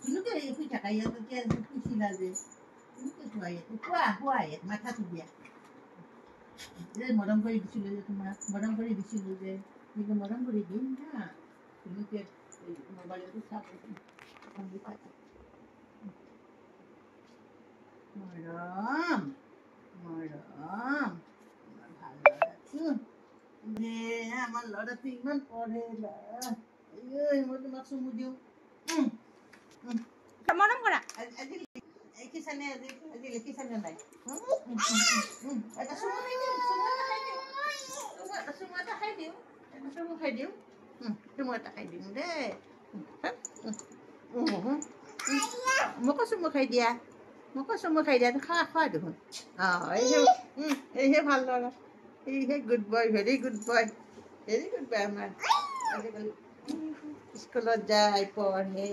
Kinuke শুই থাকা ইয়াত এতিয়া শুইছিলা যে কিনুকে খোৱা ইয়াত খোৱা খোৱা ইয়াত মাথাটো দিয়া যে মৰম কৰি দিছিলোঁ যে তোমাক মৰম কৰি দিছিলোঁ যে কিন্তু মৰম কৰি দিম না কিনুকে মোবাইলটো চাব মৰম মৰম ভাল ল'ৰাটো যে আমাৰ ল'ৰাটো ইমান পঢ়ে মই তোমাক চুমু দিওঁ মৰম কৰা আজি লিখিছানে আজি লিখিছানে নাই এটা চুমু খাই দিওঁ চুমু খাই দিওঁ চুমু এটা খাই দিওঁ দেই মোকো চুমু খাই দিয়া খোৱা খোৱা দেখোন এইহে ভাল ল'ৰা এইহে good boy very good boy আমাৰ আজিকালি স্কুলত যায় পঢ়ে